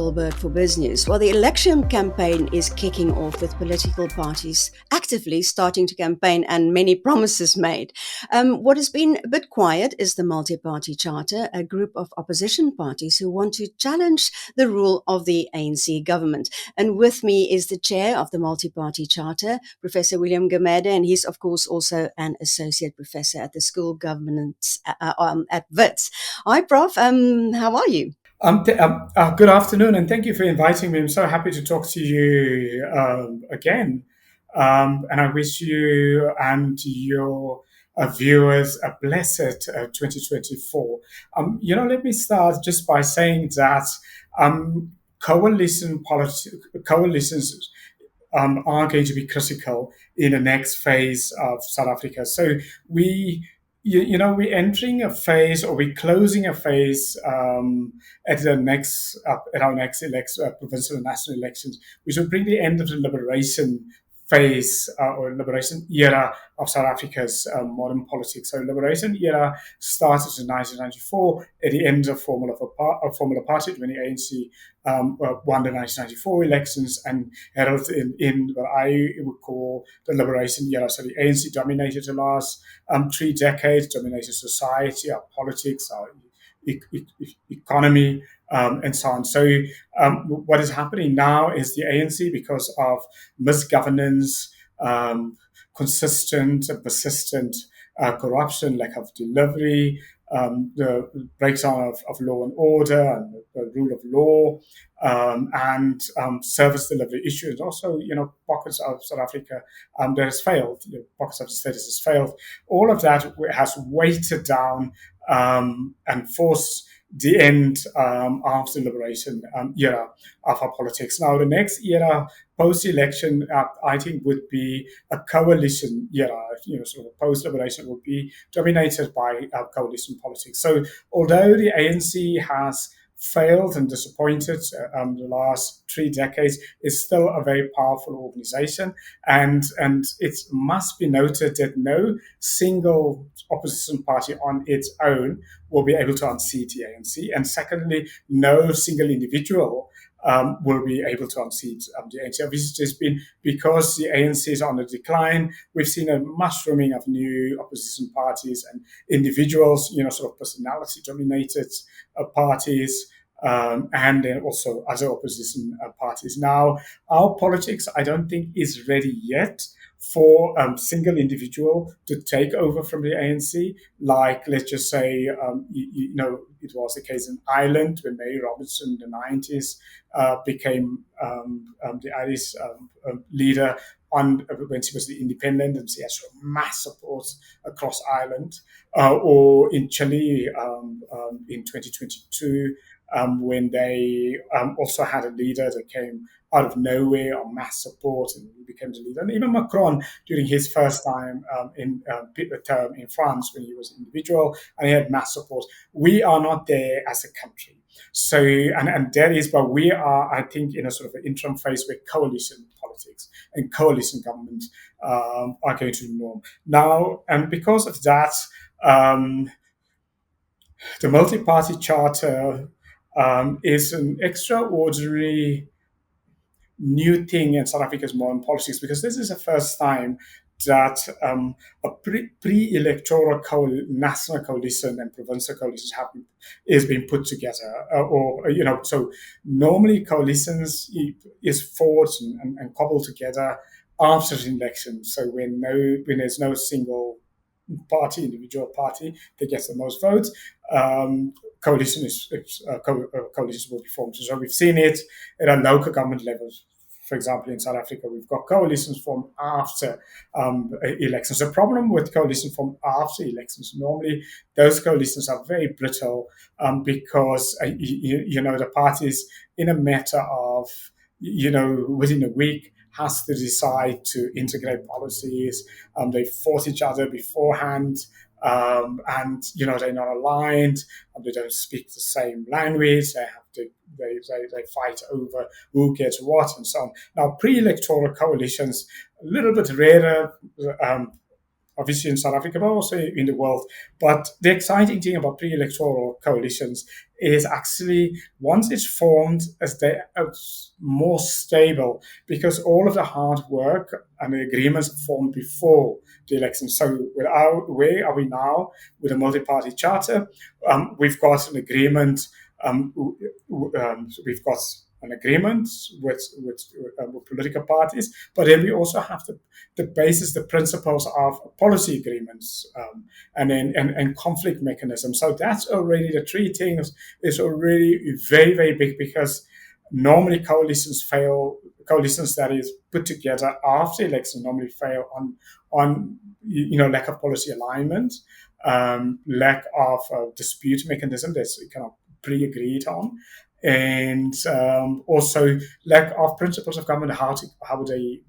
Tilburg for Biznews. Well, the election campaign is kicking off with political parties actively starting to campaign and many promises made. What has been a bit quiet is the multi-party charter, a group of opposition parties who want to challenge the rule of the ANC government. And with me is the chair of the multi-party charter, Professor William Gumede, and he's of course also an associate professor at the School of Governance at Wits. Hi, Prof. How are you? Good afternoon, and thank you for inviting me. I'm so happy to talk to you again. And I wish you and your viewers a blessed 2024. Let me start just by saying that coalitions are going to be critical in the next phase of South Africa. So we're entering a phase, or we're closing a phase at our next provincial and national elections, which will bring the end of the liberation phase or liberation era of South Africa's modern politics. So liberation era started in 1994 at the end of formal apartheid, when the ANC won the 1994 elections and heralded in what I would call the liberation era. So the ANC dominated the last 3 decades, dominated society, our politics, our economy, and so on. So what is happening now is the ANC, because of misgovernance, consistent and persistent corruption, lack of delivery, the breakdown of law and order and the rule of law, and service delivery issues. Also, pockets of South Africa that has failed, pockets of the status has failed. All of that has weighted down and forced the end of the liberation era of our politics. Now, the next era post-election, I think, would be a coalition era. Sort of post-liberation would be dominated by coalition politics. So, although the ANC has failed and disappointed the last 3 decades, is still a very powerful organization. And it must be noted that no single opposition party on its own will be able to unseat the ANC. And secondly, no single individual will be able to unseat the ANC. Obviously, it's been because the ANC is on the decline. We've seen a mushrooming of new opposition parties and individuals, sort of personality-dominated parties, and then also other opposition parties. Now, our politics, I don't think, is ready yet for single individual to take over from the ANC. Like, let's just say, it was the case in Ireland when Mary Robinson in the 90s became the Irish leader when she was the independent, and she has mass support across Ireland, or in Chile in 2022, when they also had a leader that came out of nowhere on mass support and became the leader. And even Macron, during his first time term in France, when he was an individual and he had mass support. We are not there as a country. So, and that is, but we are, I think, in a sort of an interim phase where coalition politics and coalition government are going to norm. Now, and because of that, the multi-party charter is an extraordinary new thing in South Africa's modern politics, because this is the first time that a pre-electoral national coalition and provincial coalitions is being put together. So normally coalitions is forged and cobbled together after the election. So when there's no single individual party that gets the most votes, coalitions will be formed. So we've seen it at a local government level. For example, in South Africa, we've got coalitions formed after elections. The problem with coalitions formed after elections, normally those coalitions are very brittle because, the parties, in a matter of, within a week, has to decide to integrate policies. They fought each other beforehand, and they're not aligned. They don't speak the same language. They fight over who gets what and so on. Now, pre-electoral coalitions, a little bit rarer obviously in South Africa, but also in the world. But the exciting thing about pre-electoral coalitions is actually once it's formed, as they are more stable because all of the hard work and the agreements are formed before the election. So where are we now with a multi-party charter? We've got an agreement. We've got an agreement with political parties, but then we also have the basis, the principles of policy agreements, and conflict mechanisms. So that's already the three things is already very, very big because normally coalitions fail. Coalitions that is put together after elections normally fail on lack of policy alignment, lack of dispute mechanism that's kind of pre-agreed on, and also lack of principles of government, how they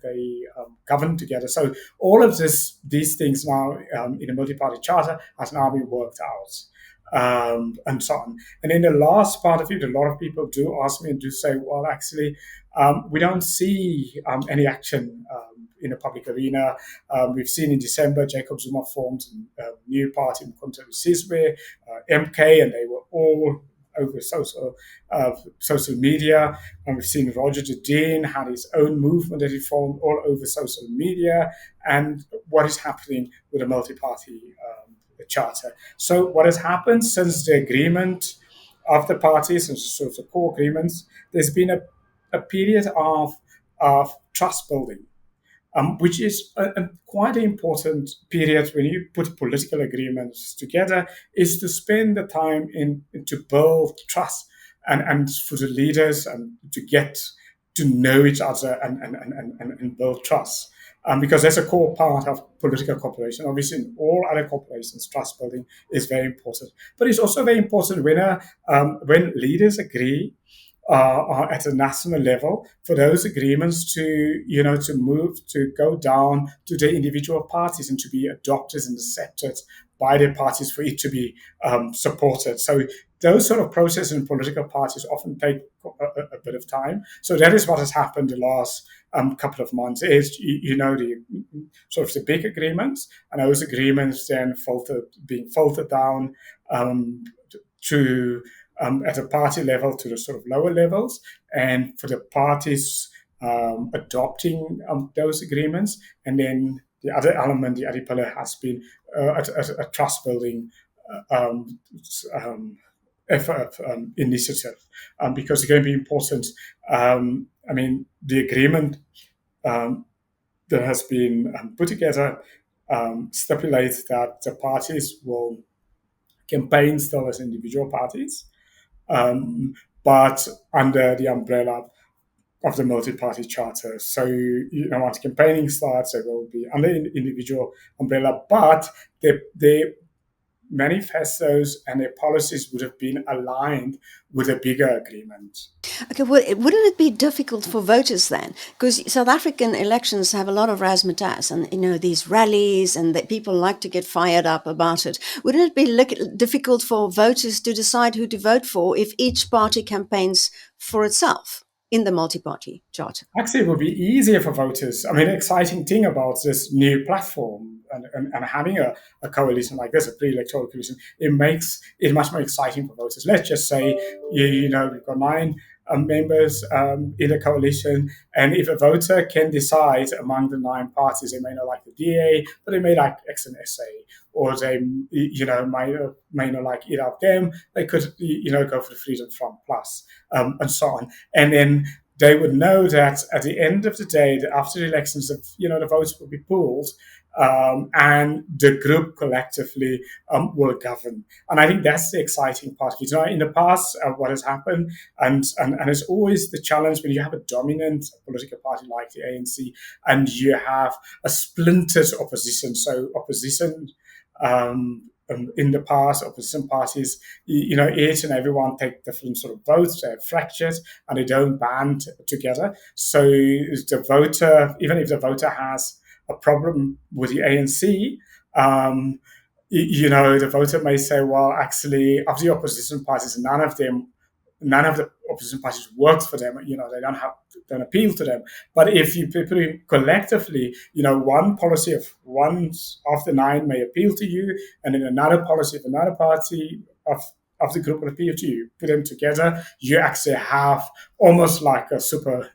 govern together. So all of these things now in a multi-party charter has now been worked out. And so on. And in the last part of it, a lot of people do ask me and do say, well, actually, we don't see any action in the public arena. We've seen in December, Jacob Zuma formed a new party in Mkhonto Sizwe, MK, and they were all over social media. And we've seen Roger Jardine had his own movement that he formed all over social media. And what is happening with a multi-party charter? So what has happened since the agreement of the parties and sort of the core agreements, there's been a period of trust building, which is quite an important period when you put political agreements together, is to spend the time to build trust and for the leaders and to get to know each other and build trust. Because that's a core part of political cooperation. Obviously, in all other corporations, trust building is very important. But it's also very important when leaders agree at a national level for those agreements to move, to go down to the individual parties and to be adopted and accepted by the parties for it to be supported. So those sort of processes in political parties often take a bit of time. So that is what has happened the last couple of months is, the sort of the big agreements, and those agreements then being filtered down to at a party level to the sort of lower levels, and for the parties adopting those agreements. And then the other element, the other pillar, has been a trust building effort, initiative, because it's going to be important. The agreement that has been put together stipulates that the parties will campaign still as individual parties, but under the umbrella of the multi-party charter. So, once campaigning starts, they will be under individual umbrella, but their manifestos and their policies would have been aligned with a bigger agreement. Okay, well, wouldn't it be difficult for voters then? Because South African elections have a lot of razzmatazz and, these rallies and that people like to get fired up about it. Wouldn't it be difficult for voters to decide who to vote for if each party campaigns for itself in the multi-party charter? Actually, it would be easier for voters. The exciting thing about this new platform and having a coalition like this, a pre-electoral coalition, it makes it much more exciting for voters. Let's just say, we've got 9 members in the coalition, and if a voter can decide among the 9 parties, they may not like the DA, but they may like X and SA, or they may not like either of them. They could go for the Freedom Front Plus, and so on, and then they would know that at the end of the day, after the elections, the votes will be pooled, and the group collectively will govern. And I think that's the exciting part of it. In the past, what has happened, and it's always the challenge when you have a dominant political party like the ANC, and you have a splintered opposition. So opposition. In the past, opposition parties, each and everyone take different sort of votes. They're fractured and they don't band together. So the voter, even if the voter has a problem with the ANC, the voter may say, well, actually, of the opposition parties, none of the opposition parties works for them. Don't appeal to them. But if you put it collectively, one policy of one of the nine may appeal to you, and then another policy of another party of the group will appeal to you. Put them together, you actually have almost like a super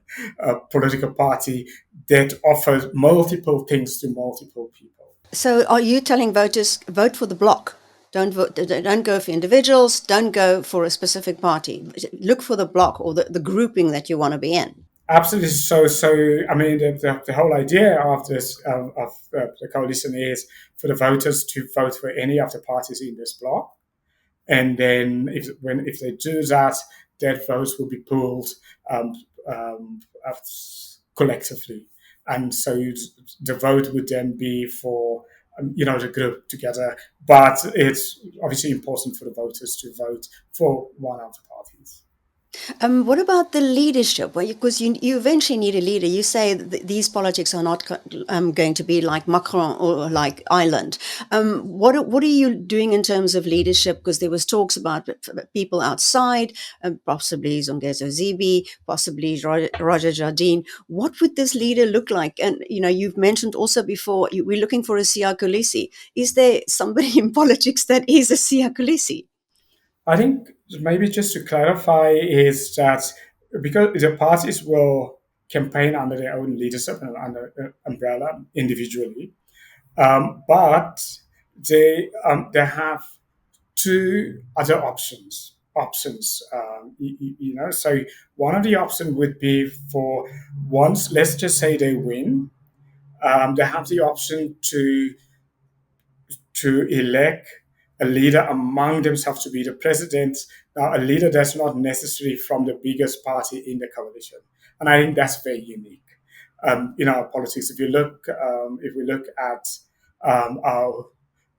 political party that offers multiple things to multiple people. So are you telling voters vote for the bloc? Don't vote, don't go for individuals, don't go for a specific party. Look for the bloc or the grouping that you want to be in. Absolutely. So I mean, the whole idea of this of the coalition is for the voters to vote for any of the parties in this bloc, and then if they do that, their votes will be pooled um, um, collectively, and so the vote would then be for the group together. But it's obviously important for the voters to vote for one of the parties. What about the leadership? Well, because you eventually need a leader. You say that these politics are not going to be like Macron or like Ireland. What are you doing in terms of leadership? Because there was talks about people outside, possibly Zongezo Zibi, possibly Roger Jardine. What would this leader look like? And you've mentioned also before we're looking for a Siya Kolisi. Is there somebody in politics that is a Siya Kolisi? I think maybe just to clarify is that because the parties will campaign under their own leadership and under umbrella individually, but they have two other options. So one of the options would be for once, let's just say they win, they have the option to elect a leader among themselves to be the president. Now, a leader that's not necessarily from the biggest party in the coalition, and I think that's very unique in our politics. If we look at our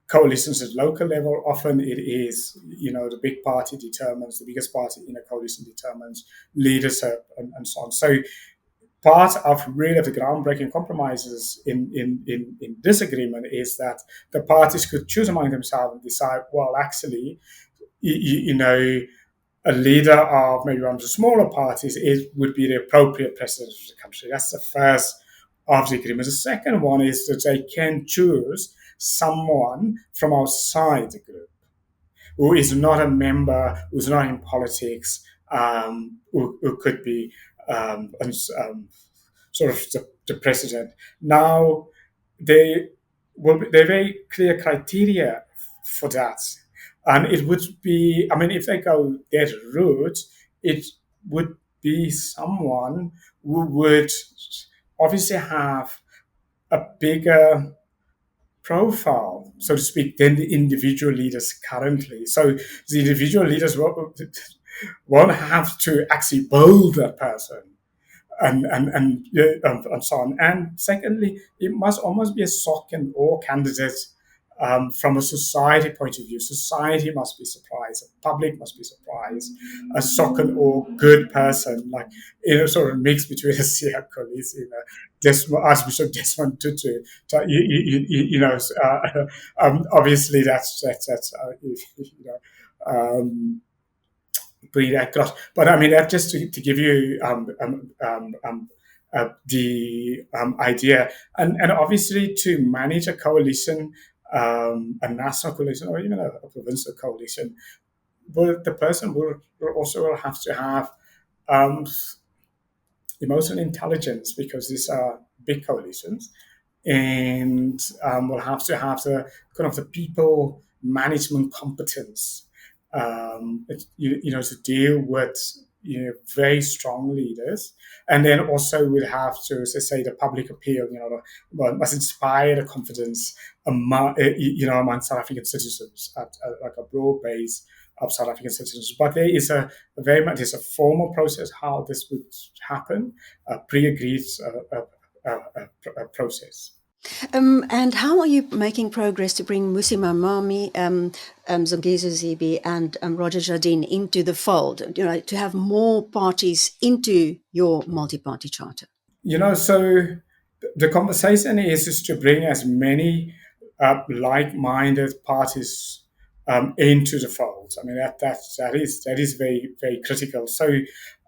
coalitions at local level, often it is the big party determines, the biggest party in a coalition determines leadership and so on. So part of really the groundbreaking compromises in this agreement is that the parties could choose among themselves and decide, well, actually, a leader of maybe one of the smaller parties would be the appropriate president of the country. That's the first of the agreement. The second one is that they can choose someone from outside the group who is not a member, who's not in politics, who could be sort of the president. Now, they very clear criteria for that. And it would be, I mean, if they go that route, it would be someone who would obviously have a bigger profile, so to speak, than the individual leaders currently. So the individual leaders won't have to actually build that person and so on. And secondly, it must almost be a sock and awe candidate from a society point of view. Society must be surprised. The public must be surprised. A sock and awe good person, like sort of mix between a Siya Kolisi, Archbishop Desmond Tutu. So, obviously that's breed across. But I mean, that just to give you the idea, and obviously to manage a coalition, a national coalition, or even a provincial coalition, but the person will also have to have emotional intelligence because these are big coalitions, and will have to have the kind of the people management competence to deal with very strong leaders, and then also would have to say the public appeal, must inspire the confidence among South African citizens at like a broad base of South African citizens. But there is there's a formal process how this would happen, a pre-agreed process. And how are you making progress to bring Musi Mamami, Zongezo Zibi, and Roger Jardine into the fold? To have more parties into your multi-party charter. So the conversation is to bring as many like-minded parties into the fold. I mean, that is very, very critical. So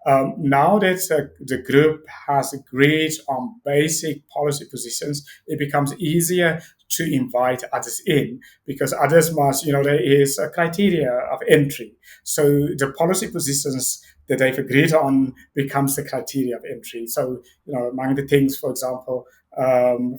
now that the group has agreed on basic policy positions, it becomes easier to invite others in, because others must, there is a criteria of entry. So the policy positions that they've agreed on becomes the criteria of entry. So, among the things, for example, the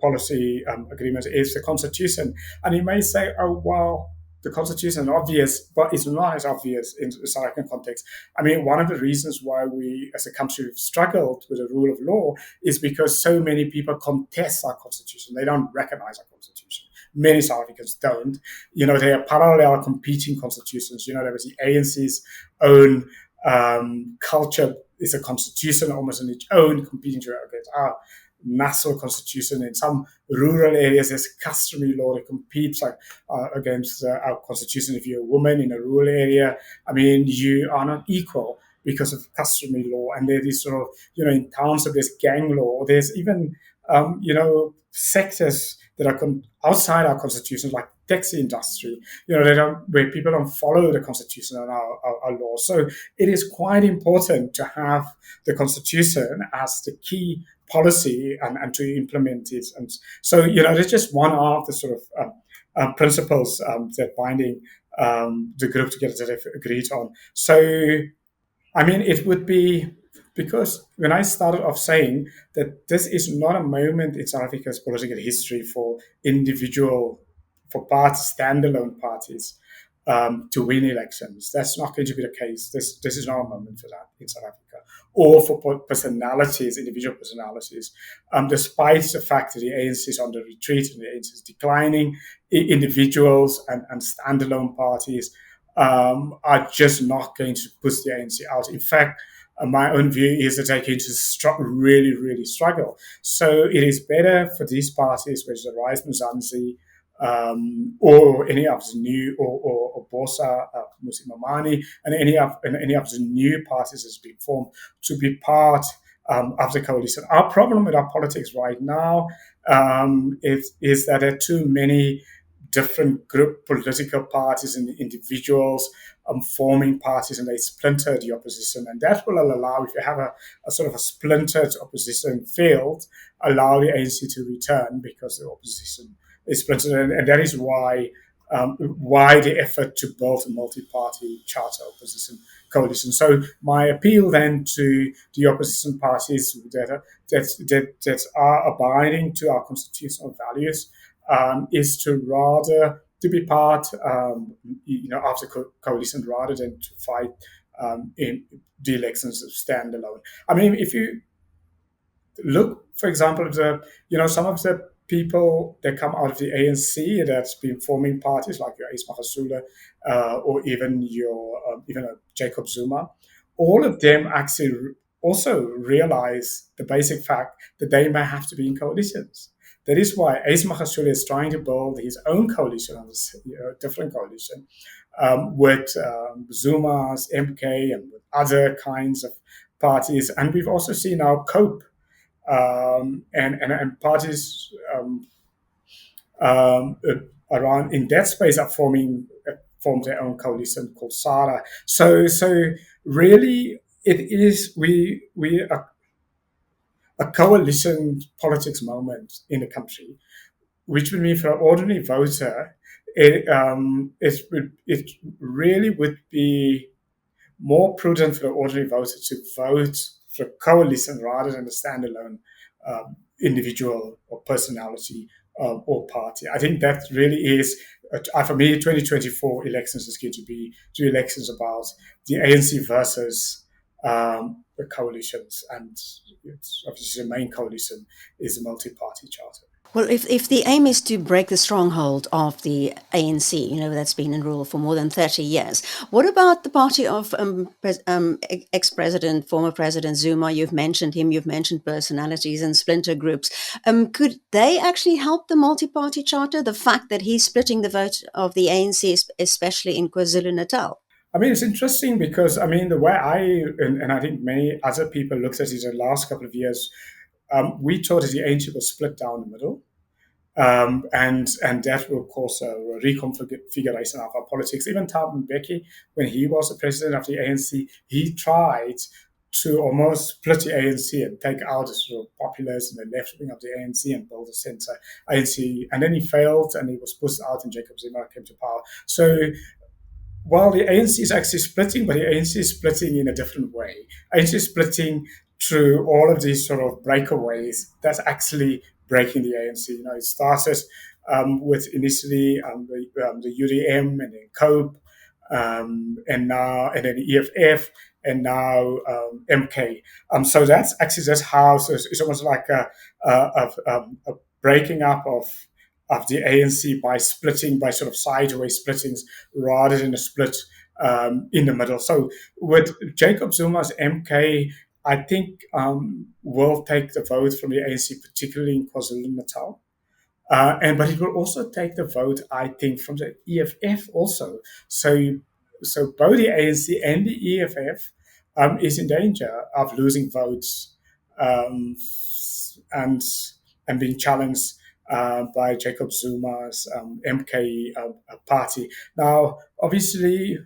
policy agreement is the constitution. And you may say, oh, well, the constitution is obvious, but it's not as obvious in the South African context. I mean, one of the reasons why we as a country have struggled with the rule of law is because so many people contest our constitution. They don't recognize our constitution. Many South Africans don't. They are parallel competing constitutions. There was the ANC's own culture is a constitution almost on its own, competing against our national constitution. In some rural areas, there's customary law that competes against our constitution. If you're a woman in a rural area, I mean, you are not equal because of customary law. And there is sort of, in towns, there's gang law. There's even, sectors that are outside our constitution, like taxi industry, where people don't follow the constitution and our laws. So it is quite important to have the constitution as the key policy and to implement it. And so, there's just one of the sort of principles that binding the group together that they've agreed on. So, I mean, it would be, because when I started off saying that this is not a moment in South Africa's political history for parties, standalone parties, to win elections. That's not going to be the case. This is not a moment for that in South Africa, or for personalities, individual personalities. Despite the fact that the ANC is on the retreat and the ANC is declining, individuals and standalone parties are just not going to push the ANC out. In fact, my own view is that they're going to really, really struggle. So it is better for these parties, which are Rise Mzansi, or any of the new, or Bosa, Musi Mamani, and any of the new parties that's been formed, to be part of the coalition. Our problem with our politics right now is that there are too many different political parties and individuals forming parties, and they splinter the opposition. And that will allow, if you have a sort of a splintered opposition field, allow the ANC to return, because the opposition is splintered. And that is why the effort to build a multi-party charter opposition coalition. So my appeal then to the opposition parties that are abiding to our constitutional values is to be part of the coalition, rather than to fight in the elections standalone. I mean, if you look, for example, some of the people that come out of the ANC that's been forming parties, like your Ace Magashule, or even Jacob Zuma, all of them actually also realize the basic fact that they may have to be in coalitions. That is why Ace Magashule is trying to build his own coalition, a different coalition, with Zuma's MK and with other kinds of parties. And we've also seen now COPE and parties around in that space are formed their own coalition called SARA. So really, it is we are a coalition politics moment in the country, which would mean for an ordinary voter, it really would be more prudent for the ordinary voter to vote for a coalition rather than a standalone individual or personality or party. I think that really is, for me, 2024 elections is going to be 2 elections about the ANC versus the coalitions, and it's obviously the main coalition is a multi-party charter. Well, if the aim is to break the stronghold of the ANC, that's been in rule for more than 30 years, what about the party of ex-president, former president Zuma? You've mentioned him, you've mentioned personalities and splinter groups. Could they actually help the multi-party charter, the fact that he's splitting the vote of the ANC, especially in KwaZulu-Natal? I mean, it's interesting because, I mean, the way and I think many other people looked at it in the last couple of years, we thought that the ANC was split down the middle. And that will cause a reconfiguration of our politics. Even Thabo Mbeki, when he was the president of the ANC, he tried to almost split the ANC and take out the sort of populace and the left wing of the ANC and build a center ANC. And then he failed and he was pushed out and Jacob Zuma came to power. So while the ANC is actually splitting, but the ANC is splitting in a different way. ANC is splitting through all of these sort of breakaways that's actually breaking the ANC. It started with initially the UDM and then COPE, and then the EFF, and now MK. So that's actually just how. So it's almost like a breaking up of the ANC by splitting, by sort of sideways splittings rather than a split in the middle. So with Jacob Zuma's MK, I think will take the vote from the ANC, particularly in KwaZulu-Natal. But it will also take the vote, I think, from the EFF also. So both the ANC and the EFF is in danger of losing votes and being challenged by Jacob Zuma's MK party. Now, obviously,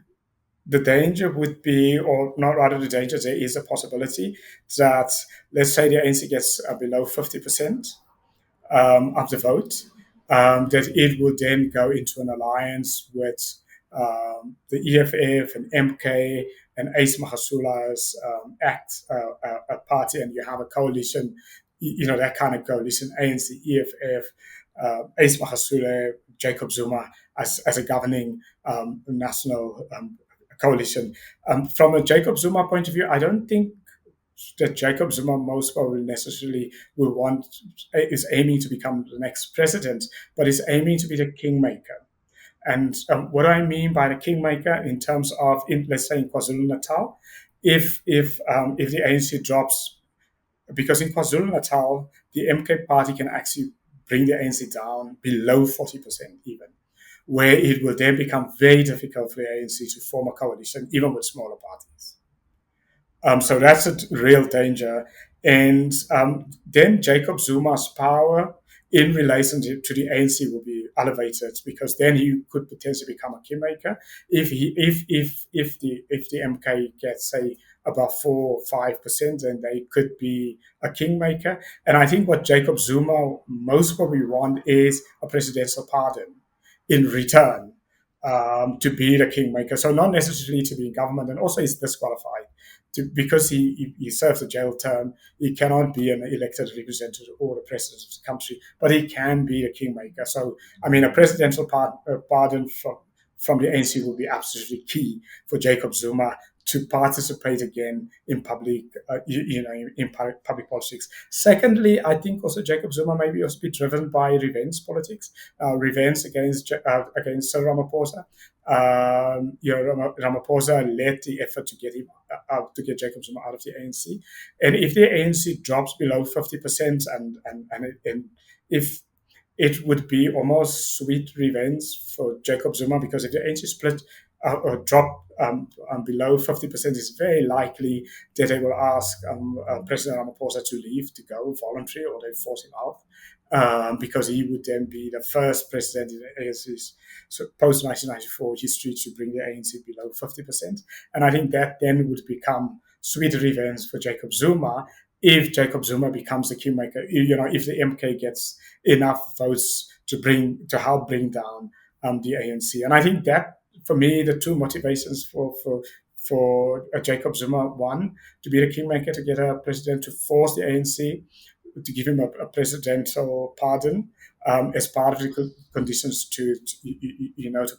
the danger would be, or not rather the danger, there is a possibility that, let's say the ANC gets below 50% of the vote, that it would then go into an alliance with the EFF and MK and Ace Magasula's ACT party, and you have a coalition, that kind of coalition, ANC, EFF, Ace Magasula, Jacob Zuma as a governing national coalition. From a Jacob Zuma point of view, I don't think that Jacob Zuma most probably necessarily is aiming to become the next president, but is aiming to be the kingmaker. And what do I mean by the kingmaker in terms of, let's say in KwaZulu-Natal, if the ANC drops, because in KwaZulu-Natal, the MK party can actually bring the ANC down below 40% even, where it will then become very difficult for the ANC to form a coalition, even with smaller parties. So that's a real danger. And then Jacob Zuma's power in relation to the ANC will be elevated, because then he could potentially become a kingmaker if the MK gets, say, above 4 or 5%, then they could be a kingmaker. And I think what Jacob Zuma most probably want is a presidential pardon in return, to be the kingmaker. So not necessarily to be in government, and also he's disqualified. Because he serves a jail term, he cannot be an elected representative or the president of the country, but he can be the kingmaker. So, I mean, a presidential pardon from the ANC will be absolutely key for Jacob Zuma to participate again in public, in public politics. Secondly, I think also Jacob Zuma may also be driven by revenge politics, revenge against Sir Ramaphosa. Ramaphosa led the effort to get him out, to get Jacob Zuma out of the ANC, and if the ANC drops below 50%, and if it would be almost sweet revenge for Jacob Zuma, because if the ANC split or drop below 50%, it's very likely that they will ask President Ramaphosa to leave, to go voluntary, or they force him out, because he would then be the first president in the ANC's post 1994 history to bring the ANC below 50%. And I think that then would become sweet revenge for Jacob Zuma if Jacob Zuma becomes the kingmaker. If the MK gets enough votes to help bring down the ANC. And I think that, for me, the two motivations for Jacob Zuma: one, to be the kingmaker, to get a president, to force the ANC to give him a presidential pardon as part of the conditions to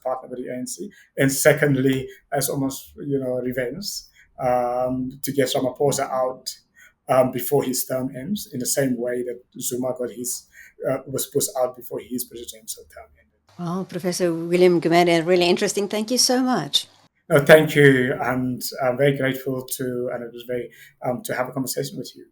partner with the ANC, and secondly, as almost revenge, to get Ramaphosa out before his term ends, in the same way that Zuma was pushed out before his presidential term ended. Well, Professor William Gumede, really interesting. Thank you so much. No, thank you, and I'm very grateful and it was very to have a conversation with you.